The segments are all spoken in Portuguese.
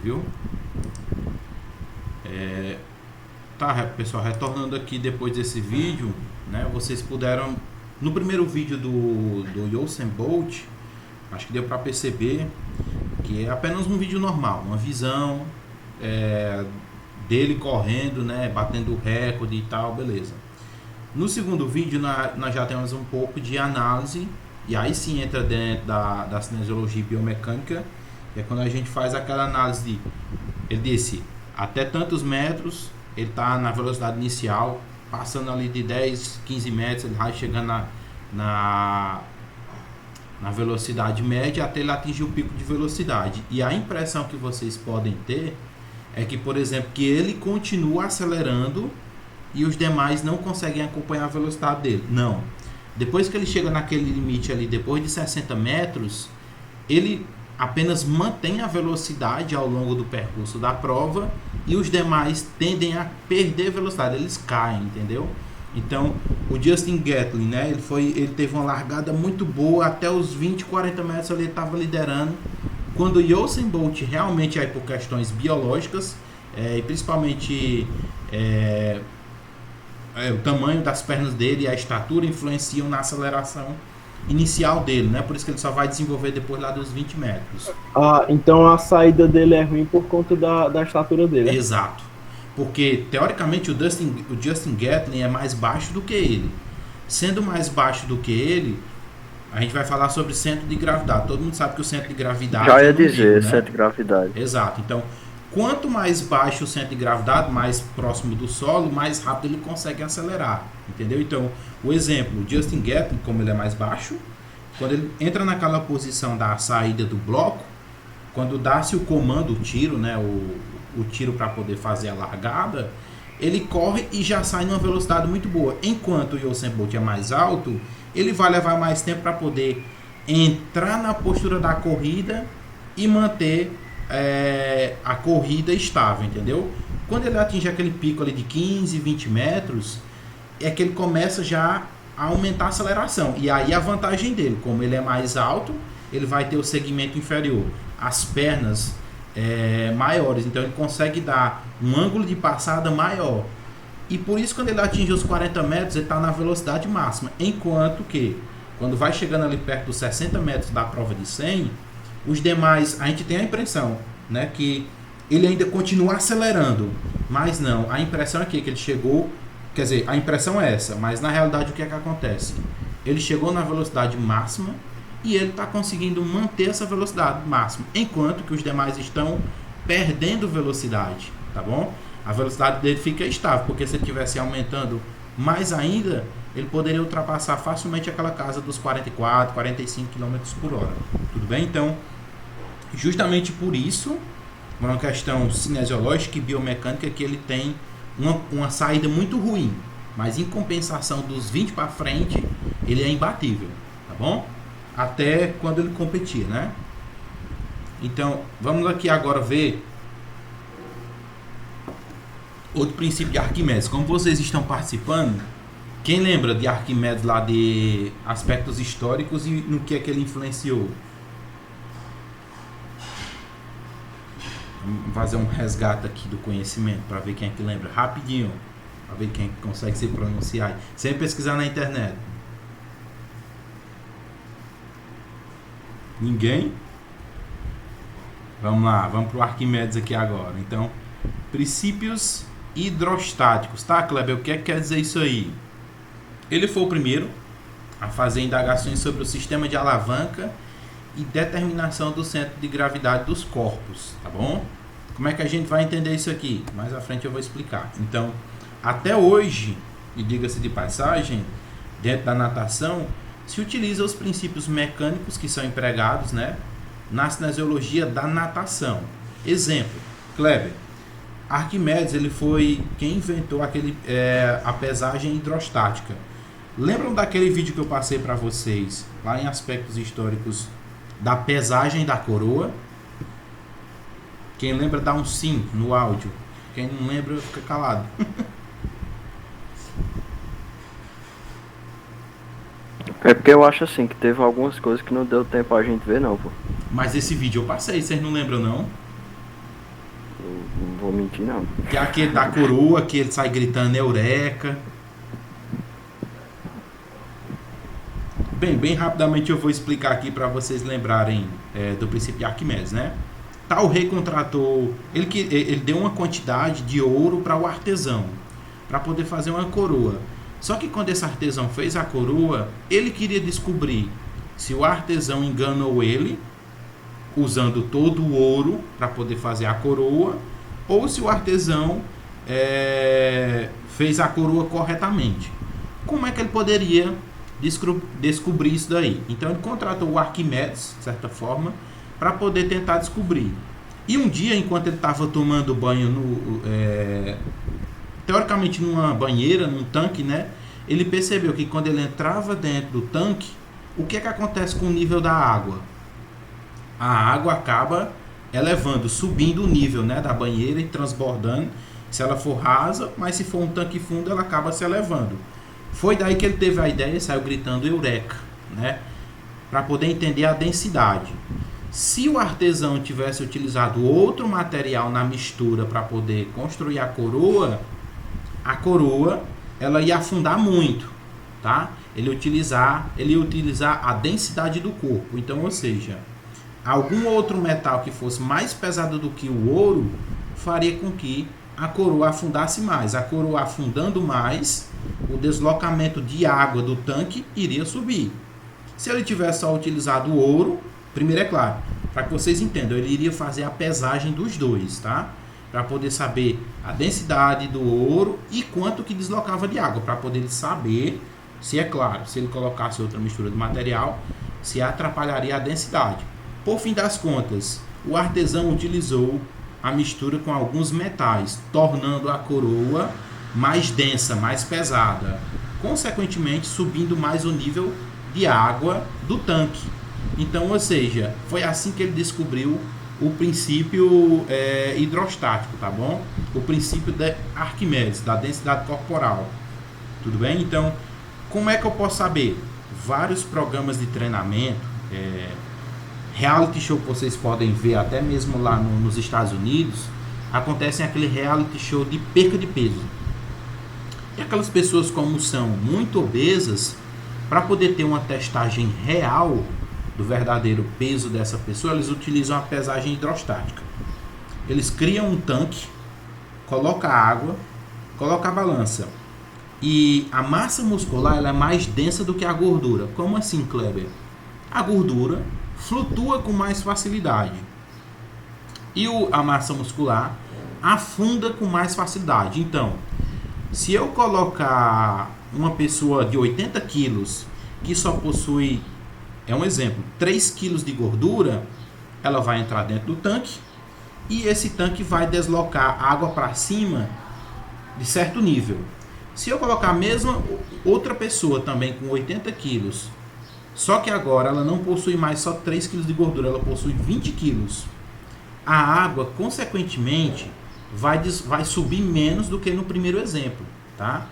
viu? Tá, pessoal, retornando aqui depois desse vídeo, né? Vocês puderam, no primeiro vídeo do Usain Bolt, acho que deu para perceber que é apenas um vídeo normal, uma visão dele correndo, né? Batendo recorde e tal, beleza. No segundo vídeo, nós já temos um pouco de análise, e aí sim entra dentro da cinesiologia biomecânica, que é quando a gente faz aquela análise de, ele disse, até tantos metros, ele está na velocidade inicial, passando ali de 10, 15 metros, ele vai chegando na velocidade média até ele atingir o pico de velocidade. E a impressão que vocês podem ter é que, por exemplo, que ele continua acelerando e os demais não conseguem acompanhar a velocidade dele. Não. Depois que ele chega naquele limite ali, depois de 60 metros, ele apenas mantém a velocidade ao longo do percurso da prova e os demais tendem a perder velocidade, eles caem, entendeu? Então, o Justin Gatlin, né, ele teve uma largada muito boa, até os 20, 40 metros ele estava liderando. Quando o Usain Bolt realmente, aí por questões biológicas, e principalmente o tamanho das pernas dele e a estatura influenciam na aceleração inicial dele, né? Por isso que ele só vai desenvolver depois lá dos 20 metros. Ah, então a saída dele é ruim por conta da estatura dele. Exato. Porque, teoricamente, o Justin Gatlin é mais baixo do que ele. Sendo mais baixo do que ele, a gente vai falar sobre centro de gravidade. Todo mundo sabe que o centro de gravidade... Já ia é no dizer, umbigo, né? centro de gravidade. Exato. Então, quanto mais baixo o centro de gravidade, mais próximo do solo, mais rápido ele consegue acelerar. Entendeu? Então, o exemplo, o Justin Gatlin, como ele é mais baixo, quando ele entra naquela posição da saída do bloco, quando dá-se o comando, o tiro, né, o tiro para poder fazer a largada, ele corre e já sai numa velocidade muito boa. Enquanto o Usain Bolt é mais alto, ele vai levar mais tempo para poder entrar na postura da corrida e manter a corrida estável, entendeu? Quando ele atinge aquele pico ali de 15, 20 metros, é que ele começa já a aumentar a aceleração. E aí a vantagem dele, como ele é mais alto, ele vai ter o segmento inferior, as pernas maiores, então ele consegue dar um ângulo de passada maior. E por isso, quando ele atinge os 40 metros, ele está na velocidade máxima. Enquanto que, quando vai chegando ali perto dos 60 metros da prova de 100, os demais, a gente tem a impressão, né, que ele ainda continua acelerando. Mas não, a impressão é que ele chegou, quer dizer, a impressão é essa, mas na realidade o que é que acontece? Ele chegou na velocidade máxima e ele está conseguindo manter essa velocidade máxima, enquanto que os demais estão perdendo velocidade, tá bom? A velocidade dele fica estável, porque se ele estivesse aumentando mais ainda, ele poderia ultrapassar facilmente aquela casa dos 44, 45 km por hora. Tudo bem? Então, justamente por isso, uma questão cinesiológica e biomecânica, que ele tem uma saída muito ruim, mas em compensação dos 20 para frente, ele é imbatível, tá bom? Até quando ele competia, né? Então, vamos aqui agora ver outro princípio de Arquimedes. Como vocês estão participando, quem lembra de Arquimedes lá de aspectos históricos e no que é que ele influenciou? Vamos fazer um resgate aqui do conhecimento para ver quem é que lembra rapidinho, para ver quem consegue se pronunciar, sem pesquisar na internet. Ninguém? Vamos lá, vamos para o Arquimedes aqui agora. Então, princípios hidrostáticos, tá, Kleber? O que é que quer dizer isso aí? Ele foi o primeiro a fazer indagações sobre o sistema de alavanca e determinação do centro de gravidade dos corpos, tá bom? Como é que a gente vai entender isso aqui? Mais à frente eu vou explicar. Então, até hoje, e diga-se de passagem, dentro da natação, se utiliza os princípios mecânicos que são empregados, né, na cinesiologia da natação. Exemplo, Kleber, Arquimedes, ele foi quem inventou a pesagem hidrostática. Lembram daquele vídeo que eu passei para vocês, lá em aspectos históricos, da pesagem da coroa? Quem lembra dá um sim no áudio. Quem não lembra fica calado. É porque eu acho assim que teve algumas coisas que não deu tempo a gente ver não, pô. Mas esse vídeo eu passei, vocês não lembram não? senti não. Que é aquele da coroa, que ele sai gritando eureka. Bem rapidamente eu vou explicar aqui para vocês lembrarem do princípio de Arquimedes, né? Tal rei contratou, ele deu uma quantidade de ouro para o artesão, para poder fazer uma coroa. Só que quando esse artesão fez a coroa, ele queria descobrir se o artesão enganou ele, usando todo o ouro para poder fazer a coroa, ou se o artesão fez a coroa corretamente. Como é que ele poderia descobrir isso daí? Então ele contratou o Arquimedes, de certa forma, para poder tentar descobrir. E um dia, enquanto ele estava tomando banho, teoricamente numa banheira, num tanque, né, ele percebeu que quando ele entrava dentro do tanque, o que acontece com o nível da água? A água acaba elevando, subindo o nível, né, da banheira e transbordando, se ela for rasa, mas se for um tanque fundo, ela acaba se elevando. Foi daí que ele teve a ideia e saiu gritando eureka, né, para poder entender a densidade. Se o artesão tivesse utilizado outro material na mistura para poder construir a coroa ela ia afundar muito, tá? Ele ia utilizar a densidade do corpo. Então, ou seja, algum outro metal que fosse mais pesado do que o ouro faria com que a coroa afundasse mais. A coroa afundando mais, o deslocamento de água do tanque iria subir. Se ele tivesse só utilizado o ouro, primeiro é claro, para que vocês entendam, ele iria fazer a pesagem dos dois, tá? Para poder saber a densidade do ouro e quanto que deslocava de água, para poder saber se, é claro, se ele colocasse outra mistura de material, se atrapalharia a densidade. Por fim das contas, o artesão utilizou a mistura com alguns metais, tornando a coroa mais densa, mais pesada, consequentemente subindo mais o nível de água do tanque. Então, ou seja, foi assim que ele descobriu o princípio hidrostático, tá bom? O princípio de Arquimedes, da densidade corporal. Tudo bem? Então, como é que eu posso saber? Vários programas de treinamento, reality show que vocês podem ver até mesmo lá nos Estados Unidos, acontecem aquele reality show de perca de peso. E aquelas pessoas, como são muito obesas, para poder ter uma testagem real do verdadeiro peso dessa pessoa, eles utilizam a pesagem hidrostática. Eles criam um tanque, colocam água, colocam a balança. E a massa muscular ela é mais densa do que a gordura. Como assim, Kleber? A gordura flutua com mais facilidade. E a massa muscular afunda com mais facilidade. Então, se eu colocar uma pessoa de 80 quilos que só possui, um exemplo, 3 quilos de gordura, ela vai entrar dentro do tanque e esse tanque vai deslocar água para cima de certo nível. Se eu colocar a mesma outra pessoa também com 80 quilos, só que agora ela não possui mais só 3 quilos de gordura, ela possui 20 quilos, a água, consequentemente, vai subir menos do que no primeiro exemplo, tá?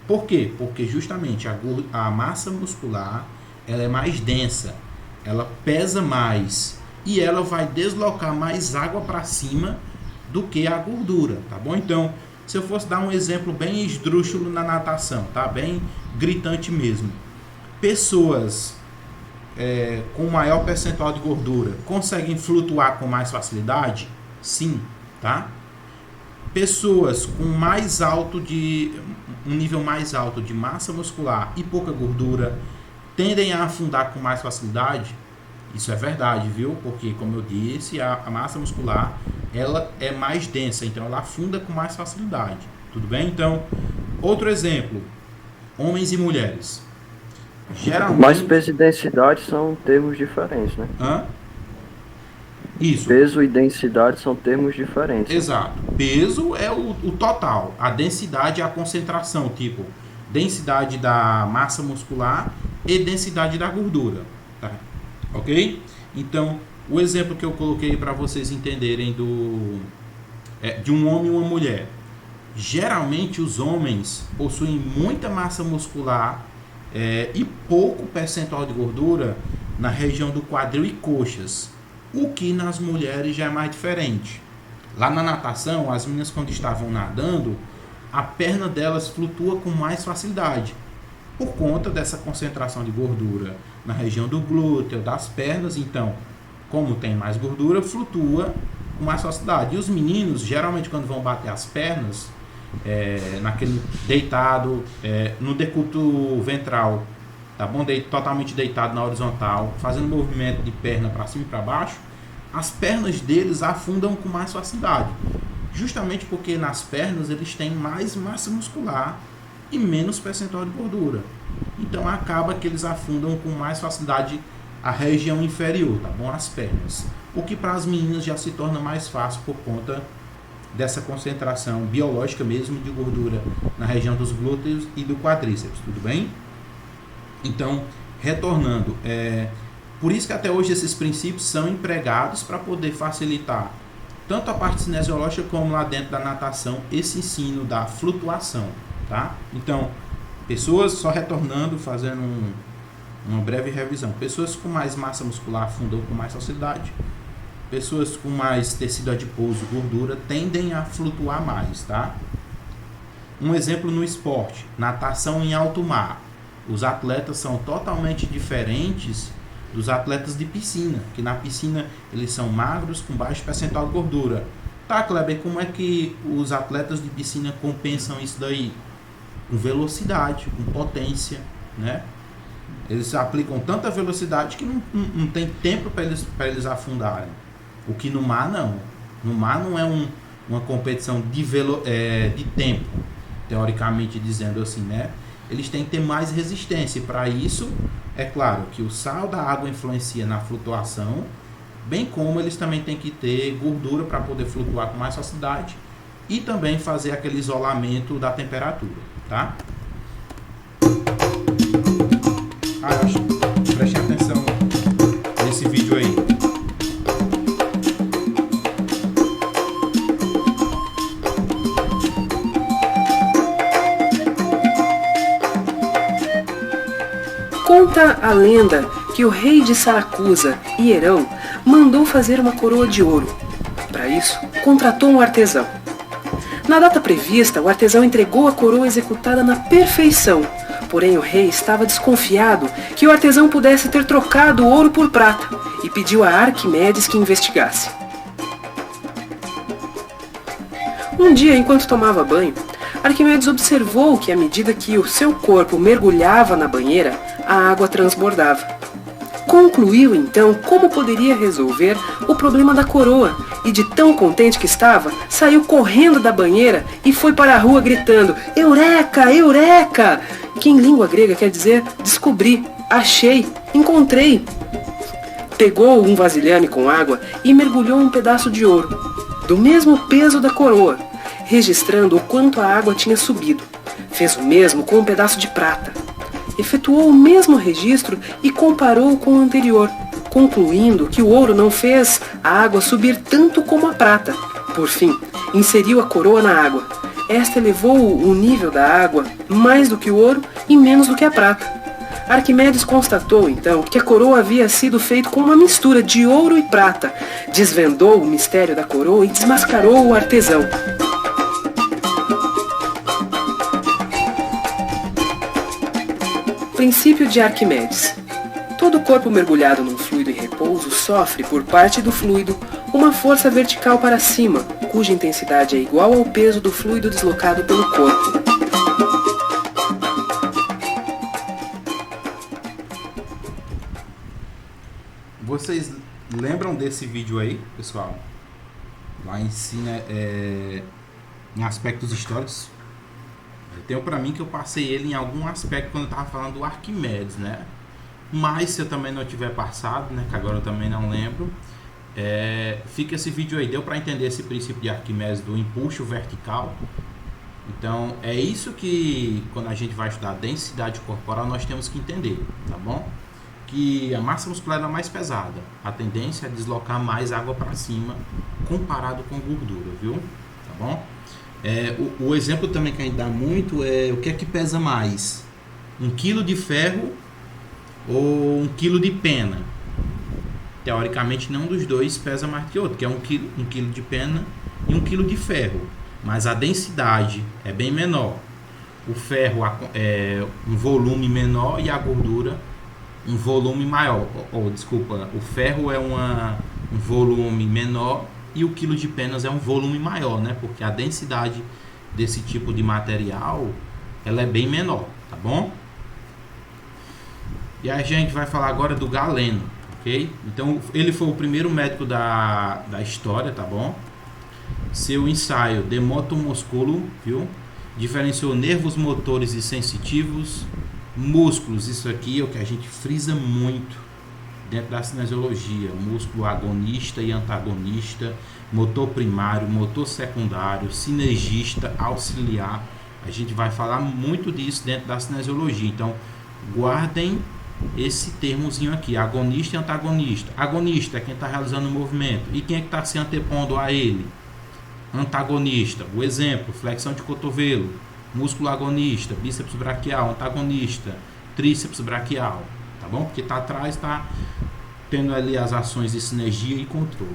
Por quê? Porque justamente a massa muscular ela é mais densa, ela pesa mais e ela vai deslocar mais água para cima do que a gordura, tá bom? Então, se eu fosse dar um exemplo bem esdrúxulo na natação, tá? Bem gritante mesmo. Pessoas com maior percentual de gordura conseguem flutuar com mais facilidade? Sim, tá? Pessoas com um nível mais alto de massa muscular e pouca gordura tendem a afundar com mais facilidade? Isso é verdade, viu? Porque, como eu disse, a massa muscular ela é mais densa, então ela afunda com mais facilidade. Tudo bem? Então, outro exemplo, homens e mulheres. Geralmente... Mas peso e densidade são termos diferentes, né? Hã? Isso. Peso e densidade são termos diferentes. Exato. Peso é o total. A densidade é a concentração, tipo, densidade da massa muscular e densidade da gordura. Tá? Ok? Então, o exemplo que eu coloquei para vocês entenderem de um homem e uma mulher. Geralmente, os homens possuem muita massa muscular e pouco percentual de gordura na região do quadril e coxas. O que nas mulheres já é mais diferente. Lá na natação, as meninas quando estavam nadando, a perna delas flutua com mais facilidade, por conta dessa concentração de gordura na região do glúteo, das pernas. Então, como tem mais gordura, flutua com mais facilidade. E os meninos, geralmente quando vão bater as pernas, naquele deitado, no decúbito ventral, tá bom? Totalmente deitado na horizontal, fazendo movimento de perna para cima e para baixo, as pernas deles afundam com mais facilidade, justamente porque nas pernas eles têm mais massa muscular e menos percentual de gordura. Então acaba que eles afundam com mais facilidade a região inferior, tá bom? As pernas. O que para as meninas já se torna mais fácil por conta dessa concentração biológica mesmo de gordura na região dos glúteos e do quadríceps, tudo bem? Então, retornando, por isso que até hoje esses princípios são empregados para poder facilitar tanto a parte cinesiológica como lá dentro da natação, esse ensino da flutuação, tá? Então, pessoas, só retornando, fazendo uma breve revisão, pessoas com mais massa muscular afundam com mais facilidade, pessoas com mais tecido adiposo, gordura, tendem a flutuar mais, tá? Um exemplo no esporte, natação em alto mar. Os atletas são totalmente diferentes dos atletas de piscina, que na piscina eles são magros, com baixo percentual de gordura. Tá, Kleber, como é que os atletas de piscina compensam isso daí? Com velocidade, com potência, né? Eles aplicam tanta velocidade que não tem tempo para eles afundarem. O que no mar não. No mar não é uma competição de tempo, teoricamente dizendo assim, né? Eles têm que ter mais resistência. E para isso, é claro que o sal da água influencia na flutuação, bem como eles também têm que ter gordura para poder flutuar com mais facilidade e também fazer aquele isolamento da temperatura, tá? Eu acho, prestem atenção nesse vídeo aí. Conta a lenda que o rei de Saracusa, Hierão, mandou fazer uma coroa de ouro. Para isso, contratou um artesão. Na data prevista, o artesão entregou a coroa executada na perfeição. Porém, o rei estava desconfiado que o artesão pudesse ter trocado o ouro por prata e pediu a Arquimedes que investigasse. Um dia, enquanto tomava banho, Arquimedes observou que à medida que o seu corpo mergulhava na banheira, a água transbordava. Concluiu então como poderia resolver o problema da coroa e, de tão contente que estava, saiu correndo da banheira e foi para a rua gritando: "Eureka! Eureka!", que em língua grega quer dizer descobri, achei, encontrei. Pegou um vasilhame com água e mergulhou um pedaço de ouro, do mesmo peso da coroa, registrando o quanto a água tinha subido. Fez o mesmo com um pedaço de prata. Efetuou o mesmo registro e comparou com o anterior, concluindo que o ouro não fez a água subir tanto como a prata. Por fim, inseriu a coroa na água. Esta elevou o nível da água mais do que o ouro e menos do que a prata. Arquimedes constatou, então, que a coroa havia sido feita com uma mistura de ouro e prata. Desvendou o mistério da coroa e desmascarou o artesão. Princípio de Arquimedes. Todo corpo mergulhado num fluido em repouso sofre, por parte do fluido, uma força vertical para cima, cuja intensidade é igual ao peso do fluido deslocado pelo corpo. Vocês lembram desse vídeo aí, pessoal? Lá ensina em aspectos históricos. Eu tenho pra mim que eu passei ele em algum aspecto quando eu tava falando do Arquimedes, né? Mas se eu também não tiver passado, né, que agora eu também não lembro, fica esse vídeo aí. Deu para entender esse princípio de Arquimedes do empuxo vertical? Então é isso que, quando a gente vai estudar densidade corporal, nós temos que entender, tá bom? Que a massa muscular é mais pesada, a tendência é deslocar mais água para cima comparado com gordura, viu? Tá bom? O exemplo também que a gente dá muito é o que é que pesa mais, 1 quilo de ferro ou 1 quilo de pena? teoricamente nenhum dos dois pesa mais que o outro, que é um quilo de pena e 1 quilo de ferro, mas a densidade é bem menor. O ferro é um volume menor e a gordura um volume maior. O ferro é um volume menor e o quilo de penas é um volume maior, né? Porque a densidade desse tipo de material ela é bem menor, tá bom? E a gente vai falar agora do Galeno, ok? Então ele foi o primeiro médico da história, tá bom? Seu ensaio De Motu Musculo, viu? Diferenciou nervos motores e sensitivos, músculos, isso aqui é o que a gente frisa muito dentro da cinesiologia, músculo agonista e antagonista, motor primário, motor secundário, sinergista, auxiliar. A gente vai falar muito disso dentro da cinesiologia, então guardem esse termozinho aqui, agonista e antagonista. Agonista é quem está realizando o movimento, e quem é que está se antepondo a ele? Antagonista. O exemplo, flexão de cotovelo, músculo agonista, bíceps braquial, antagonista, tríceps braquial, tá bom? Porque tá atrás, tá tendo ali as ações de sinergia e controle.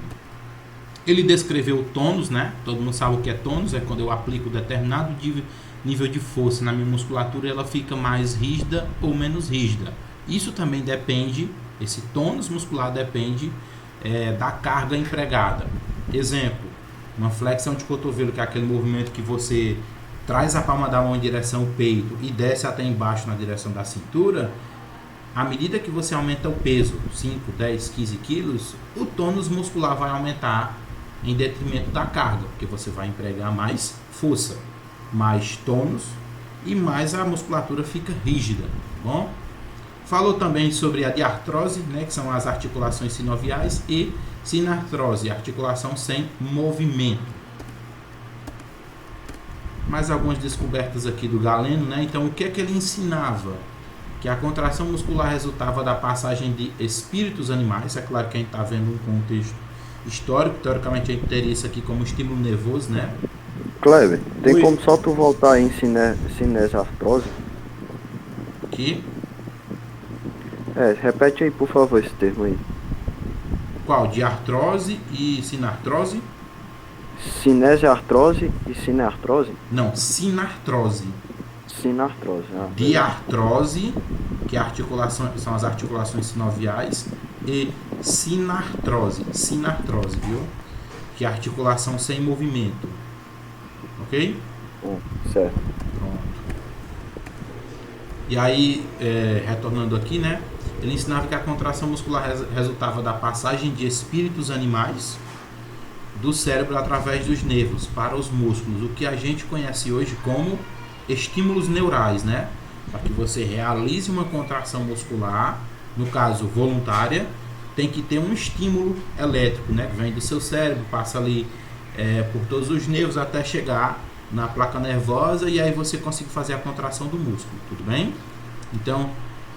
Ele descreveu o tônus, né? Todo mundo sabe o que é tônus, é quando eu aplico determinado nível de força na minha musculatura, ela fica mais rígida ou menos rígida. Isso também depende, esse tônus muscular depende da carga empregada. Exemplo, uma flexão de cotovelo, que é aquele movimento que você traz a palma da mão em direção ao peito e desce até embaixo na direção da cintura. À medida que você aumenta o peso, 5, 10, 15 quilos, o tônus muscular vai aumentar em detrimento da carga, porque você vai empregar mais força, mais tônus e mais a musculatura fica rígida, tá bom? Falou também sobre a diartrose, né, que são as articulações sinoviais, e sinartrose, articulação sem movimento. Mais algumas descobertas aqui do Galeno, né? Então, o que é que ele ensinava? Que a contração muscular resultava da passagem de espíritos animais. É claro que a gente está vendo um contexto histórico, teoricamente a gente teria isso aqui como estímulo nervoso, né? Kleber, tem Oi. como só tu voltar em cinesiartrose? Aqui. Repete aí, por favor, esse termo aí. Qual? Diartrose e sinartrose? Cinesiartrose e cineartrose? Não, sinartrose. Sinartrose. Diartrose, que são as articulações sinoviais, e sinartrose, viu? Que é a articulação sem movimento. Ok? Certo. Pronto. E aí, retornando aqui, né? Ele ensinava que a contração muscular resultava da passagem de espíritos animais do cérebro através dos nervos para os músculos, o que a gente conhece hoje como estímulos neurais, né? Para que você realize uma contração muscular, no caso voluntária, tem que ter um estímulo elétrico, né? Que vem do seu cérebro, passa ali por todos os nervos até chegar na placa nervosa e aí você consegue fazer a contração do músculo, tudo bem? Então,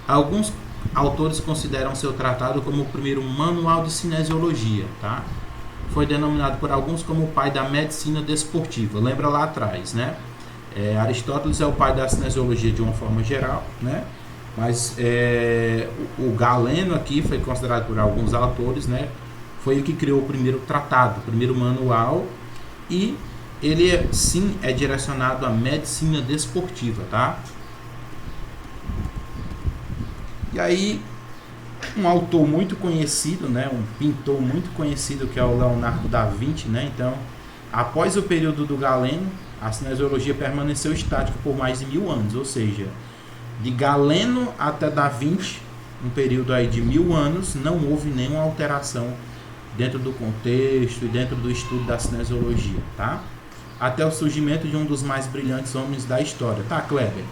alguns autores consideram seu tratado como o primeiro manual de cinesiologia, tá? Foi denominado por alguns como o pai da medicina desportiva. Lembra lá atrás, né? Aristóteles é o pai da cinesiologia de uma forma geral, né? Mas o Galeno aqui foi considerado por alguns autores, né? Foi o que criou o primeiro tratado, o primeiro manual, e ele sim é direcionado à medicina desportiva, tá? E aí, um autor muito conhecido, né, um pintor muito conhecido, que é o Leonardo da Vinci, né? Então, após o período do Galeno, a cinesiologia permaneceu estática por mais de 1000 anos, ou seja, de Galeno até da Vinci, um período aí de 1000 anos, não houve nenhuma alteração dentro do contexto e dentro do estudo da cinesiologia, tá? Até o surgimento de um dos mais brilhantes homens da história, tá, Kleber?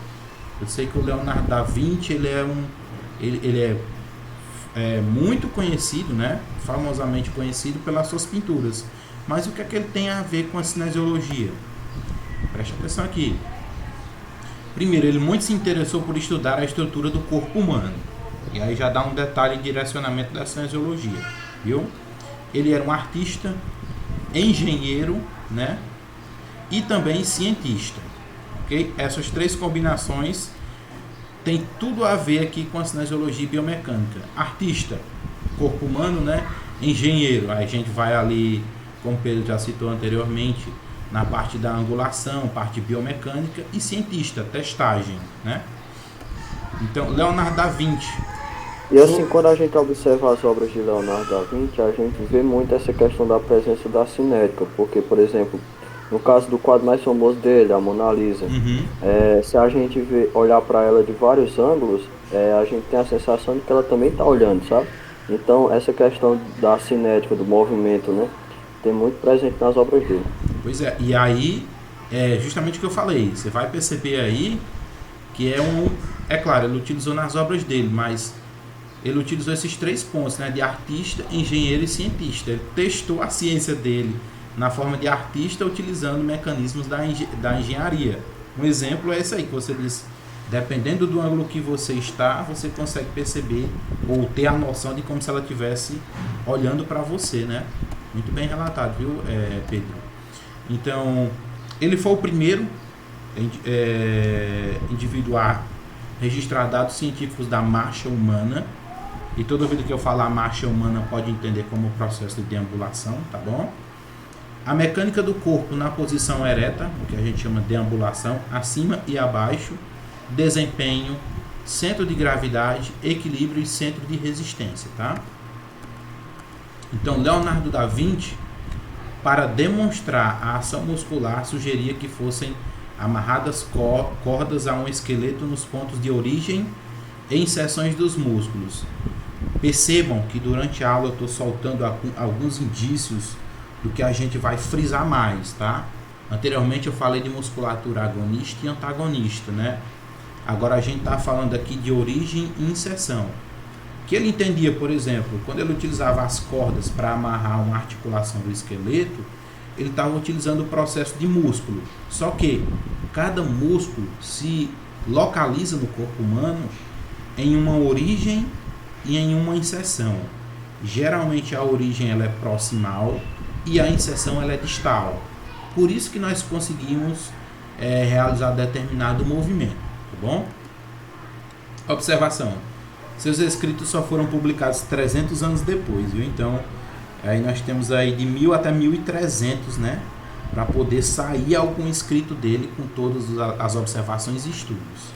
Eu sei que o Leonardo da Vinci, ele é muito conhecido, né? Famosamente conhecido pelas suas pinturas. Mas o que é que ele tem a ver com a cinesiologia? Preste atenção aqui. Primeiro, ele muito se interessou por estudar a estrutura do corpo humano. E aí já dá um detalhe de direcionamento da cinesiologia, viu? Ele era um artista, engenheiro, né? E também cientista, ok? Essas três combinações têm tudo a ver aqui com a cinesiologia biomecânica. Artista, corpo humano, né? Engenheiro, aí a gente vai ali, como o Pedro já citou anteriormente, na parte da angulação, parte biomecânica, e cientista, testagem, né? Então, Leonardo da Vinci. E assim, quando a gente observa as obras de Leonardo da Vinci, a gente vê muito essa questão da presença da cinética, porque, por exemplo, no caso do quadro mais famoso dele, a Mona Lisa, se a gente olhar para ela de vários ângulos, a gente tem a sensação de que ela também está olhando, sabe? Então, essa questão da cinética, do movimento, né, tem muito presente nas obras dele. Pois é, e aí, justamente o que eu falei, você vai perceber aí que é claro, ele utilizou nas obras dele, mas ele utilizou esses 3 pontos, né, de artista, engenheiro e cientista. Ele testou a ciência dele na forma de artista utilizando mecanismos da engenharia. Um exemplo é esse aí que você disse. Dependendo do ângulo que você está, você consegue perceber ou ter a noção de como se ela estivesse olhando para você, né? Muito bem relatado, viu, Pedro? Então, ele foi o primeiro indivíduo a registrar dados científicos da marcha humana. E toda vez que eu falar marcha humana, pode entender como processo de deambulação, tá bom? A mecânica do corpo na posição ereta, o que a gente chama de deambulação, acima e abaixo, desempenho, centro de gravidade, equilíbrio e centro de resistência, tá? Então, Leonardo da Vinci, para demonstrar a ação muscular, sugeria que fossem amarradas cordas a um esqueleto nos pontos de origem e inserções dos músculos. Percebam que durante a aula eu estou soltando alguns indícios do que a gente vai frisar mais, tá? Anteriormente eu falei de musculatura agonista e antagonista, né? Agora a gente está falando aqui de origem e inserção. Que ele entendia, por exemplo, quando ele utilizava as cordas para amarrar uma articulação do esqueleto, ele estava utilizando o processo de músculo. Só que cada músculo se localiza no corpo humano em uma origem e em uma inserção. Geralmente a origem ela é proximal e a inserção ela é distal. Por isso que nós conseguimos realizar determinado movimento. Tá bom? Observação. Seus escritos só foram publicados 300 anos depois, viu? Então, aí nós temos aí de 1000 até 1300, né? Para poder sair algum escrito dele com todas as observações e estudos.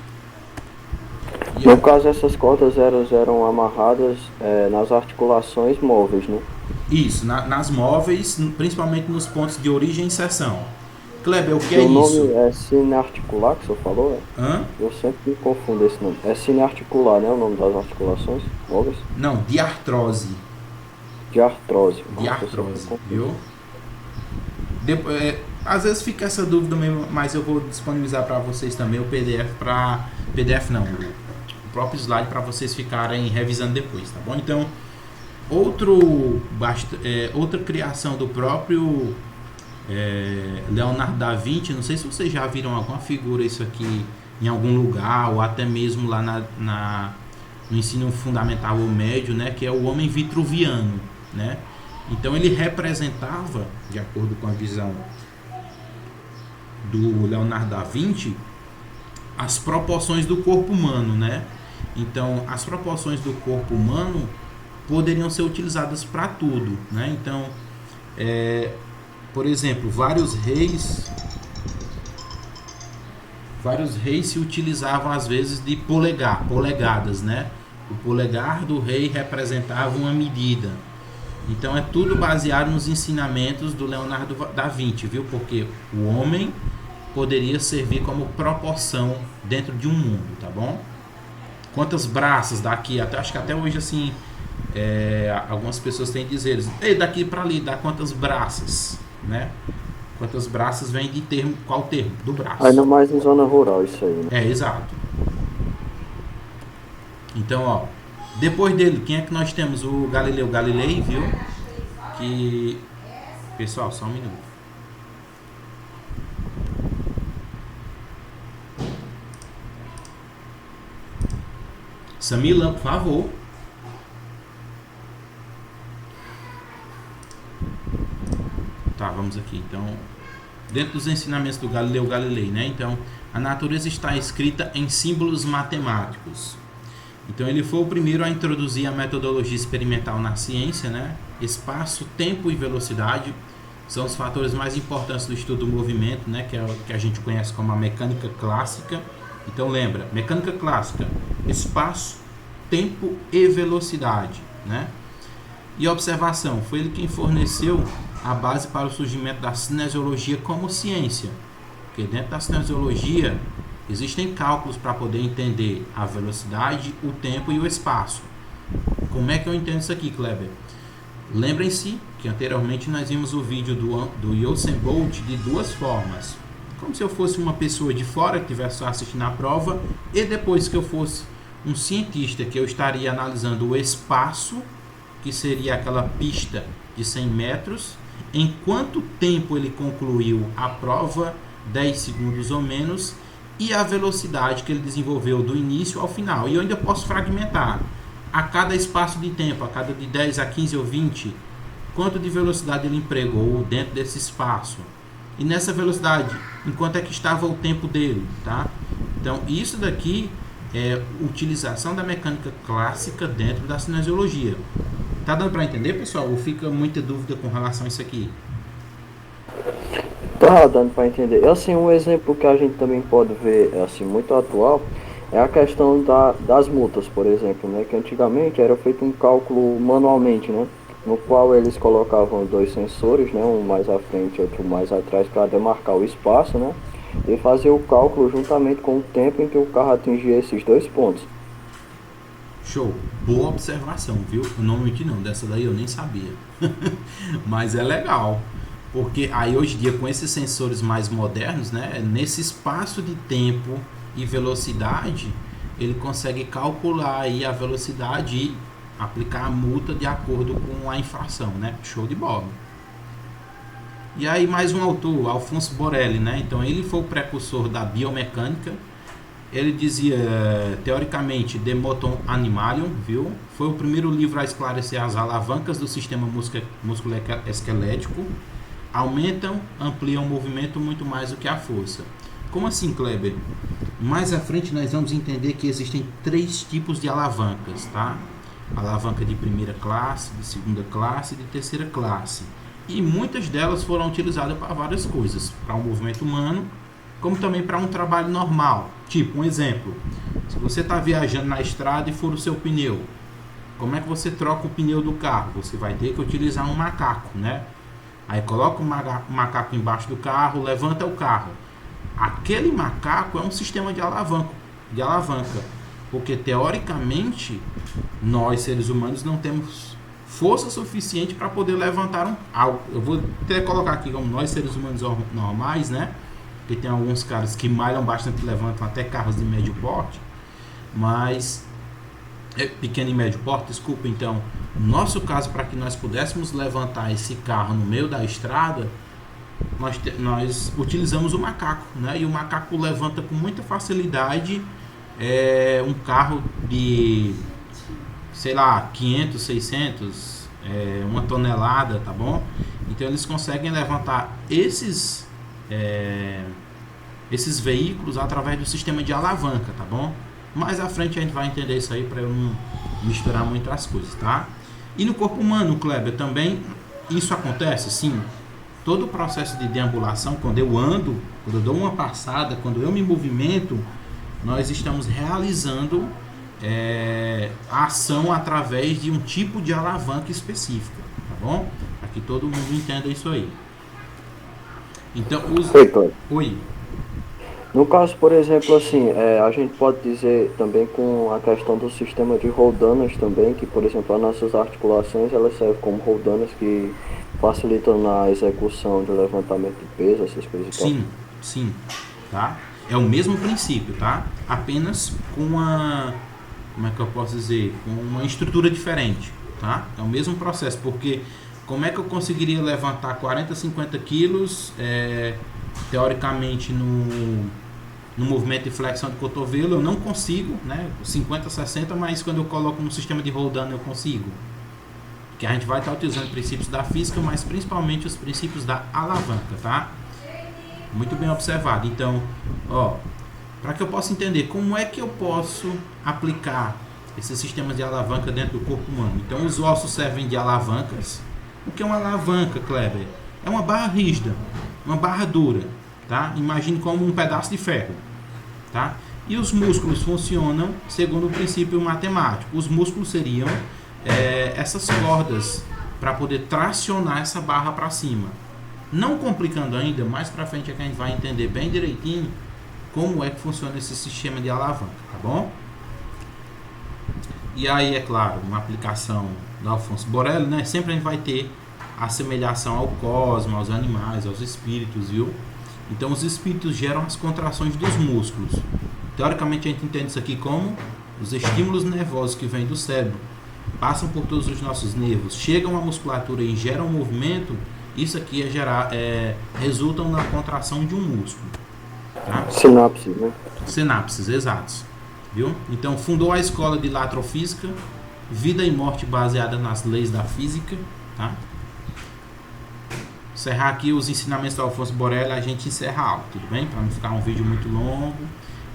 No caso, essas cordas eram amarradas nas articulações móveis, né? Isso, nas móveis, principalmente nos pontos de origem e inserção. Kleber, o que é isso? O isso? nome é cinearticular que o senhor falou? Hã? Eu sempre me confundo esse nome. É cinearticular, né? O nome das articulações móveis? Não, diartrose. Diartrose. Diartrose, viu? Às vezes fica essa dúvida mesmo, mas eu vou disponibilizar para vocês também o PDF o próprio slide para vocês ficarem revisando depois, tá bom? Então, outra criação do próprio Leonardo da Vinci, não sei se vocês já viram alguma figura isso aqui em algum lugar, ou até mesmo lá no ensino fundamental ou médio, né, que é o homem vitruviano, né? Então ele representava, de acordo com a visão do Leonardo da Vinci, as proporções do corpo humano, né? Então as proporções do corpo humano poderiam ser utilizadas para tudo, né? Então, por exemplo, vários reis se utilizavam às vezes de polegadas, né? O polegar do rei representava uma medida. Então é tudo baseado nos ensinamentos do Leonardo da Vinci, viu? Porque o homem poderia servir como proporção dentro de um mundo, tá bom? Quantas braças daqui até, acho que até hoje assim, algumas pessoas têm dizer, daqui para ali dá quantas braças, né? Quantas braças vem de termo, qual termo? Do braço. Ainda mais em zona rural isso aí, né? Exato. Então, ó, depois dele, quem é que nós temos? O Galileu Galilei, viu? Que... Pessoal, só um minuto. Samila, por favor. Tá, vamos aqui. Então, dentro dos ensinamentos do Galileu Galilei, né? Então, a natureza está escrita em símbolos matemáticos. Então ele foi o primeiro a introduzir a metodologia experimental na ciência, né? Espaço, tempo e velocidade são os fatores mais importantes do estudo do movimento, né? Que é o que a gente conhece como a mecânica clássica. Então lembra, mecânica clássica, espaço, tempo e velocidade, né? E observação, foi ele quem forneceu a base para o surgimento da cinesiologia como ciência. Porque dentro da cinesiologia existem cálculos para poder entender a velocidade, o tempo e o espaço. Como é que eu entendo isso aqui, Kleber? Lembrem-se que anteriormente nós vimos o vídeo do Usain Bolt de duas formas. Como se eu fosse uma pessoa de fora que estivesse assistindo a prova e depois que eu fosse um cientista que eu estaria analisando o espaço, que seria aquela pista de 100 metros, em quanto tempo ele concluiu a prova, 10 segundos ou menos, e a velocidade que ele desenvolveu do início ao final. E eu ainda posso fragmentar. A cada espaço de tempo, a cada de 10 a 15 ou 20, quanto de velocidade ele empregou dentro desse espaço. E nessa velocidade, enquanto é que estava o tempo dele, tá? Então, isso daqui é utilização da mecânica clássica dentro da cinesiologia. Tá dando para entender, pessoal? Ou fica muita dúvida com relação a isso aqui? Tá dando para entender. Assim, um exemplo que a gente também pode ver, assim, muito atual, é a questão das multas, por exemplo, né? Que antigamente era feito um cálculo manualmente, né? No qual eles colocavam dois sensores, né? Um mais à frente e outro mais atrás para demarcar o espaço, né? E fazer o cálculo juntamente com o tempo em que o carro atingia esses dois pontos. Show, boa observação, viu? Eu não menti não, dessa daí eu nem sabia. Mas é legal, porque aí hoje em dia com esses sensores mais modernos, né, nesse espaço de tempo e velocidade, ele consegue calcular aí a velocidade e aplicar a multa de acordo com a infração, né? Show de bola. E aí mais um autor, Alfonso Borelli, né? Então ele foi o precursor da biomecânica. Ele dizia, teoricamente, De Motum Animalium, viu? Foi o primeiro livro a esclarecer as alavancas do sistema musculoesquelético. Aumentam, ampliam o movimento muito mais do que a força. Como assim, Kleber? Mais à frente nós vamos entender que existem 3 tipos de alavancas, tá? Alavanca de primeira classe, de segunda classe e de terceira classe. E muitas delas foram utilizadas para várias coisas. Para o movimento humano, como também para um trabalho normal. Tipo, um exemplo, se você está viajando na estrada e for o seu pneu, como é que você troca o pneu do carro? Você vai ter que utilizar um macaco, né? Aí coloca o macaco embaixo do carro, levanta o carro. Aquele macaco é um sistema de alavanca, porque teoricamente nós seres humanos não temos força suficiente para poder levantar algo. Eu vou até colocar aqui como nós seres humanos normais, né? Porque tem alguns caras que malham bastante, levantam até carros de médio porte, mas pequeno e médio porte, desculpa. Então, no nosso caso, para que nós pudéssemos levantar esse carro no meio da estrada, nós utilizamos o macaco, né? E o macaco levanta com muita facilidade um carro de, sei lá, 500, 600, 1 tonelada, tá bom? Então eles conseguem levantar esses veículos através do sistema de alavanca, tá bom? Mais à frente a gente vai entender isso aí para eu não misturar muito as coisas, tá? E no corpo humano, Kleber, também isso acontece? Sim. Todo o processo de deambulação, quando eu ando, quando eu dou uma passada, quando eu me movimento, nós estamos realizando a ação através de um tipo de alavanca específica, tá bom? Para que todo mundo entenda isso aí. Então, Oi. No caso, por exemplo, assim, a gente pode dizer também com a questão do sistema de roldanas também, que, por exemplo, as nossas articulações, elas servem como roldanas que facilitam na execução de levantamento de peso, essas coisas. Sim, tá? É o mesmo princípio, tá? Apenas com uma, como é que eu posso dizer, com uma estrutura diferente, tá? É o mesmo processo, porque como é que eu conseguiria levantar 40, 50 quilos, teoricamente no movimento de flexão de cotovelo? Eu não consigo, né? 50, 60, mas quando eu coloco no sistema de roldana eu consigo. Que a gente vai estar utilizando princípios da física, mas principalmente os princípios da alavanca, tá? Muito bem observado. Então, para que eu possa entender como é que eu posso aplicar esses sistemas de alavanca dentro do corpo humano. Então os ossos servem de alavancas. O que é uma alavanca, Kleber? É uma barra rígida, uma barra dura, tá? Imagine como um pedaço de ferro, tá? E os músculos funcionam segundo o princípio matemático. Os músculos seriam essas cordas para poder tracionar essa barra para cima. Não complicando ainda, mais para frente é que a gente vai entender bem direitinho como é que funciona esse sistema de alavanca, tá bom? E aí, é claro, uma aplicação do Alfonso Borelli, né? Sempre a gente vai ter assemelhação ao cosmos, aos animais, aos espíritos, viu? Então os espíritos geram as contrações dos músculos. Teoricamente a gente entende isso aqui como os estímulos nervosos que vêm do cérebro, passam por todos os nossos nervos, chegam à musculatura e geram um movimento. Isso aqui resultam na contração de um músculo, tá? Sinapses, né? Sinapses, exatos, viu? Então fundou a escola de Latrofísica, vida e morte baseada nas leis da física, tá? Encerrar aqui os ensinamentos do Alfonso Borelli, a gente encerra a aula, tudo bem? Para não ficar um vídeo muito longo.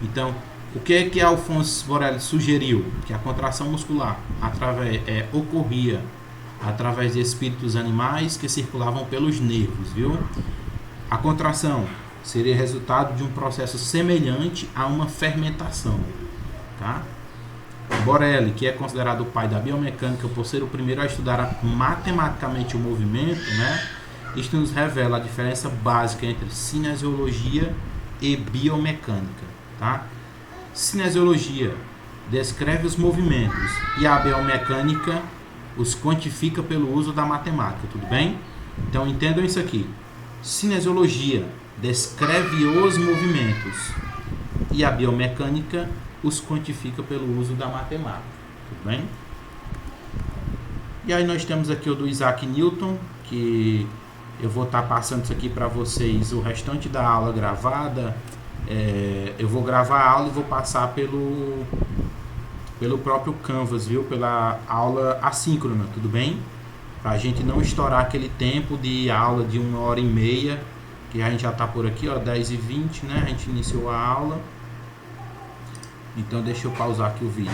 Então, o que é que Alfonso Borelli sugeriu? Que a contração muscular ocorria através de espíritos animais que circulavam pelos nervos, viu? A contração seria resultado de um processo semelhante a uma fermentação, tá? Borelli, que é considerado o pai da biomecânica por ser o primeiro a estudar matematicamente o movimento, né? Isto nos revela a diferença básica entre cinesiologia e biomecânica, tá? Cinesiologia descreve os movimentos e a biomecânica os quantifica pelo uso da matemática, tudo bem? Então entendam isso aqui. Cinesiologia descreve os movimentos e a biomecânica os quantifica pelo uso da matemática, tudo bem? E aí nós temos aqui o do Isaac Newton, que eu vou estar passando isso aqui para vocês o restante da aula gravada. Eu vou gravar a aula e vou passar pelo próprio Canvas, viu? Pela aula assíncrona, tudo bem? Para a gente não estourar aquele tempo de aula de 1h30, que a gente já está por aqui, ó, 10h20, né? A gente iniciou a aula. Então deixa eu pausar aqui o vídeo.